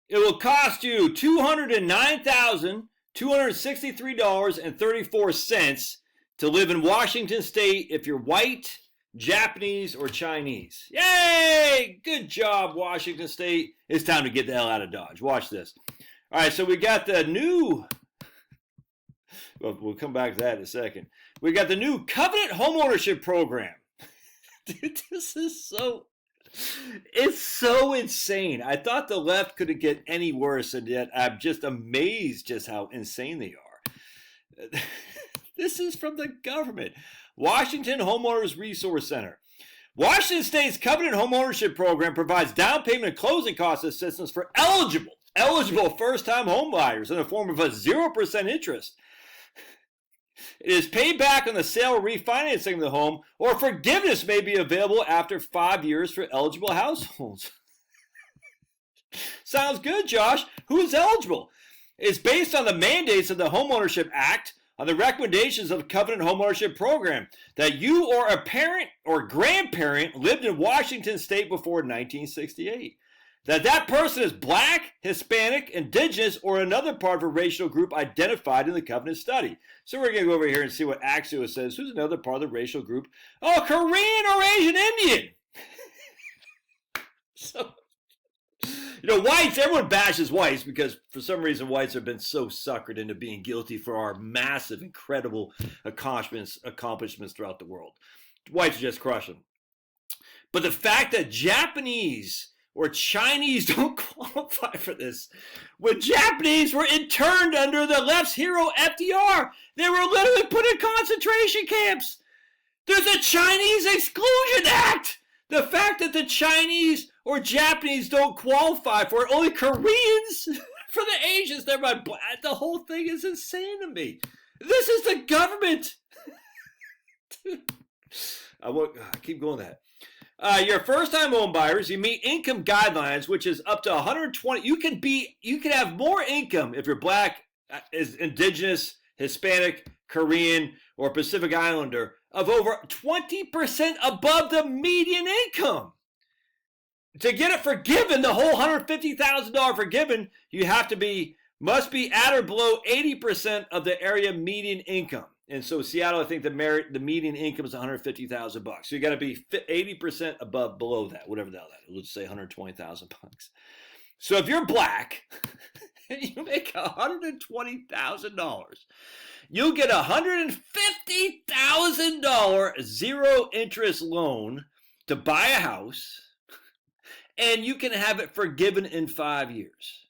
It will cost you $209,263.34 to live in Washington State if you're white, Japanese, or Chinese. Yay! Good job, Washington State. It's time to get the hell out of Dodge. Watch this. All right, so we got the new... Well, we'll come back to that in a second. We got the new Covenant Homeownership Program. Dude, this is so... It's so insane. I thought the left couldn't get any worse, and yet I'm just amazed just how insane they are. This is from the government. Washington Homeowners Resource Center. Washington State's Covenant Homeownership Program provides down payment and closing cost assistance for eligible first-time home buyers in the form of a 0% interest. It is paid back on the sale or refinancing of the home, or forgiveness may be available after 5 years for eligible households. Sounds good, Josh. Who is eligible? It's based on the mandates of the Homeownership Act, on the recommendations of the Covenant Homeownership Program, that you or a parent or grandparent lived in Washington State before 1968. That person is black, Hispanic, indigenous, or another part of a racial group identified in the covenant study. So we're going to go over here and see what Axios says. Who's another part of the racial group? Oh, Korean or Asian Indian. So, whites, everyone bashes whites because for some reason whites have been so suckered into being guilty for our massive, incredible accomplishments throughout the world. Whites are just crushing. But the fact that Japanese or Chinese don't qualify for this. When Japanese were interned under the left's hero FDR, they were literally put in concentration camps. There's a Chinese Exclusion Act. The fact that the Chinese or Japanese don't qualify for it, only Koreans for the Asians, the whole thing is insane to me. This is the government. I keep going with that. Your first-time home buyers, you meet income guidelines, which is up to 120. You can have more income if you're black, is indigenous, Hispanic, Korean, or Pacific Islander of over 20% above the median income. To get it forgiven, the whole $150,000 forgiven, you must be at or below 80% of the area median income. And so Seattle, I think the median income is $150,000. So you got to be 80% below that, whatever the hell that is. Let's say $120,000. So if you're black and you make $120,000, you'll get a $150,000 zero interest loan to buy a house, and you can have it forgiven in 5 years.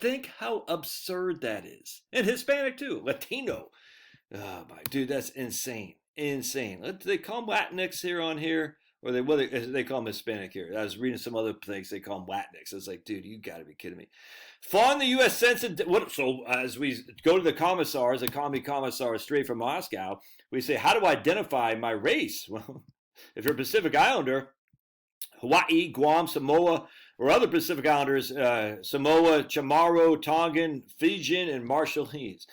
Think how absurd that is. And Hispanic too, Latino. Oh my dude, that's insane. Insane. Do they call them Latinx here, or they call them Hispanic here? I was reading some other things, they call them Latinx. It's like, dude, you gotta be kidding me. Fund the U.S. Census. So as we go to the commissars, the commie commissar straight from Moscow, we say, how do I identify my race? Well, if you're a Pacific Islander, Hawaii, Guam, Samoa, or other Pacific Islanders, Samoa, Chamorro, Tongan, Fijian, and Marshallese.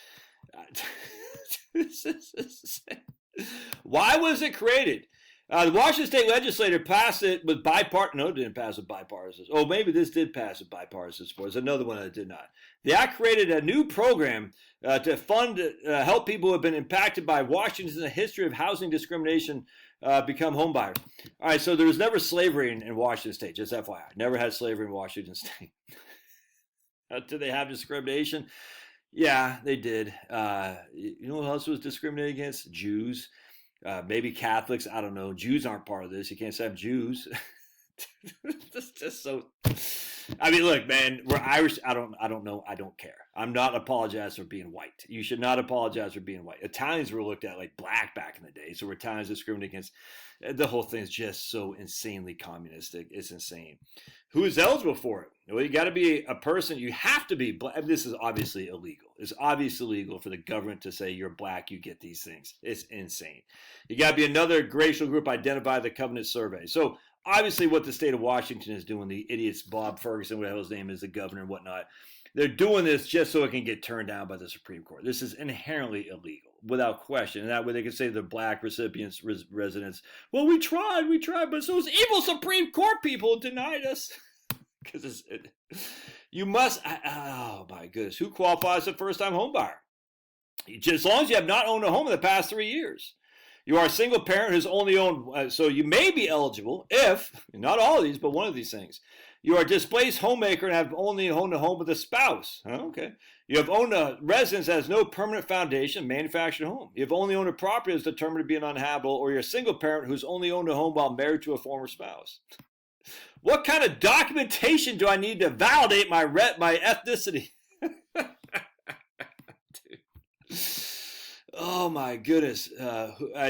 Why was it created? The Washington State Legislature passed it with bipartisan. No, it didn't pass with bipartisan. Oh, maybe this did pass with bipartisan support. There's another one that did not. The act created a new program to fund, help people who have been impacted by Washington's history of housing discrimination become home buyers. All right, so there was never slavery in Washington State, just FYI. Never had slavery in Washington State. Did they have discrimination? Yeah, they did. You know who else was discriminated against? Jews. Maybe Catholics. I don't know. Jews aren't part of this. You can't say I'm Jews. That's just so. I mean, look, man, we're Irish. I don't know. I don't care. I'm not apologizing for being white. You should not apologize for being white. Italians were looked at like black back in the day. So were Italians discriminated against? The whole thing is just so insanely communistic. It's insane. Who is eligible for it? Well, you got to be a person. You have to be black. This is obviously illegal. It's obviously illegal for the government to say you're black, you get these things. It's insane. You got to be another racial group identified in the covenant survey. So obviously what the state of Washington is doing, the idiots, Bob Ferguson, whatever his name is, the governor and whatnot, they're doing this just so it can get turned down by the Supreme Court. This is inherently illegal, without question. And that way they can say the black recipients, residents, well, we tried, but those evil Supreme Court people denied us. Because You must, oh my goodness, who qualifies as a first-time home buyer? As long as you have not owned a home in the past 3 years. You are a single parent who's only owned, so you may be eligible if, not all of these, but one of these things. You are a displaced homemaker and have only owned a home with a spouse. Oh, okay. You have owned a residence that has no permanent foundation, manufactured home. You have only owned a property that's determined to be uninhabitable, or you're a single parent who's only owned a home while married to a former spouse. What kind of documentation do I need to validate my ethnicity? Oh my goodness!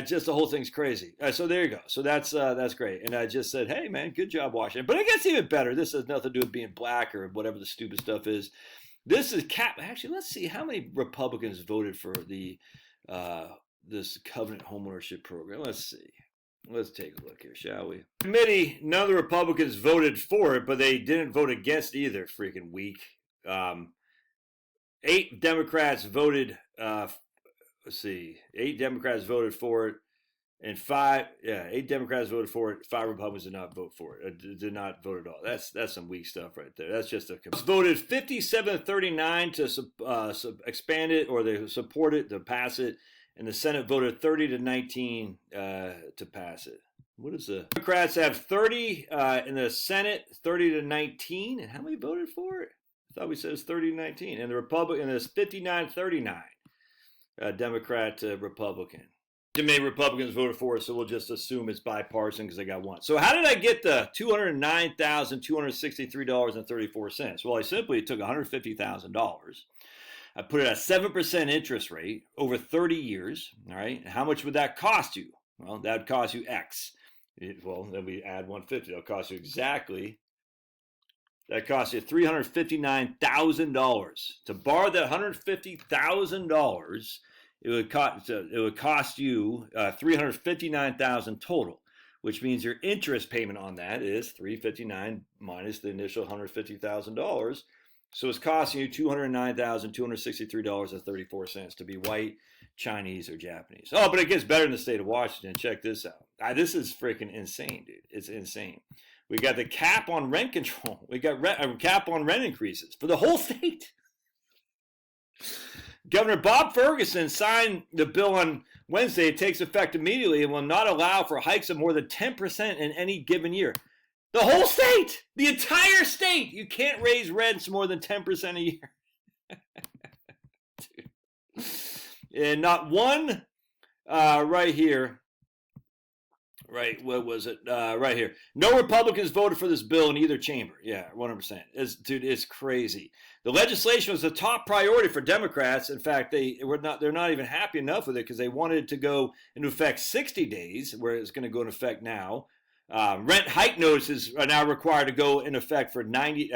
Just the whole thing's crazy. So there you go. So that's great. And I just said, hey man, good job, Washington. But it gets even better. This has nothing to do with being black or whatever the stupid stuff is. This is Actually, let's see how many Republicans voted for the this covenant homeownership program. Let's see. Let's take a look here, shall we? Committee. None of the Republicans voted for it, but they didn't vote against either. Freaking weak. 8 Democrats voted. Let's see. 8 Democrats voted for it, and 8 Democrats voted for it. 5 Republicans did not vote for it. Did not vote at all. That's some weak stuff right there. That's just voted 57-39 to expand it, or they support it to pass it, and the Senate voted 30-19 to pass it. What is the Democrats have 30 in the Senate, 30-19, and how many voted for it? I thought we said it was 30-19, and the Republican is 59-39. Democrat to Republican. Too many Republicans voted for it, so we'll just assume it's bipartisan because I got one. So how did I get the $209,263.34? Well, I simply took $150,000. I put it at 7% interest rate over 30 years. All right. How much would that cost you? Well, that would cost you X. Then we add 150. That'll cost you exactly. That costs you $359,000. To borrow that $150,000, it would cost you $359,000 total, which means your interest payment on that is $359 minus the initial $150,000. So it's costing you $209,263.34 to be white, Chinese, or Japanese. Oh, but it gets better in the state of Washington. Check this out. This is freaking insane, dude. It's insane. We got the cap on rent control. We got a cap on rent increases for the whole state. Governor Bob Ferguson signed the bill on Wednesday. It takes effect immediately and will not allow for hikes of more than 10% in any given year. The whole state, the entire state, you can't raise rents more than 10% a year. And not one, right here. Right, what was it? Right here. No Republicans voted for this bill in either chamber. Yeah, 100%. It's crazy. The legislation was a top priority for Democrats. In fact, they're not even happy enough with it because they wanted it to go into effect 60 days, where it's going to go into effect now. Rent hike notices are now required to go in effect for 90.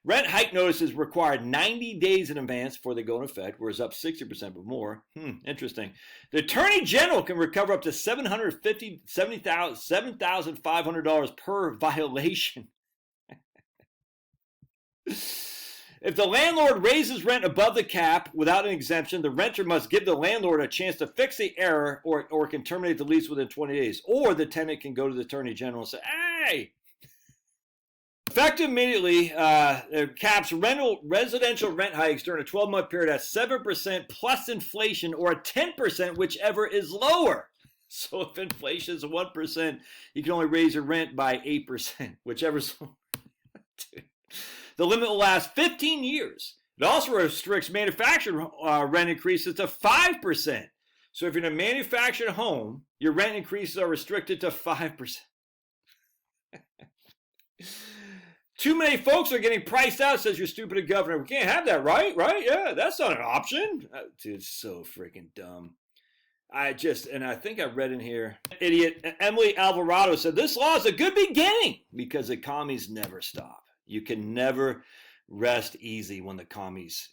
Rent hike notices required 90 days in advance before they go in effect, whereas up 60% but more. Interesting. The Attorney General can recover up to $7,500 per violation. If the landlord raises rent above the cap without an exemption, the renter must give the landlord a chance to fix the error or can terminate the lease within 20 days. Or the tenant can go to the Attorney General and say, hey! Effective immediately, it caps residential rent hikes during a 12-month period at 7% plus inflation or a 10%, whichever is lower. So if inflation is 1%, you can only raise your rent by 8%, whichever's lower. The limit will last 15 years. It also restricts manufactured rent increases to 5%. So if you're in a manufactured home, your rent increases are restricted to 5%. Too many folks are getting priced out, says your stupid governor. We can't have that, right? Right? Yeah, that's not an option. Dude, it's so freaking dumb. I think I read in here, idiot Emily Alvarado said, this law is a good beginning because the commies never stop. You can never rest easy when the commies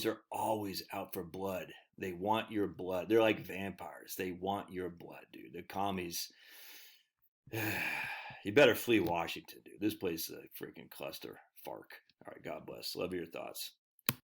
are always out for blood. They want your blood. They're like vampires. They want your blood, dude. The commies, you better flee Washington, dude. This place is a freaking cluster. Fark. All right, God bless. Love your thoughts.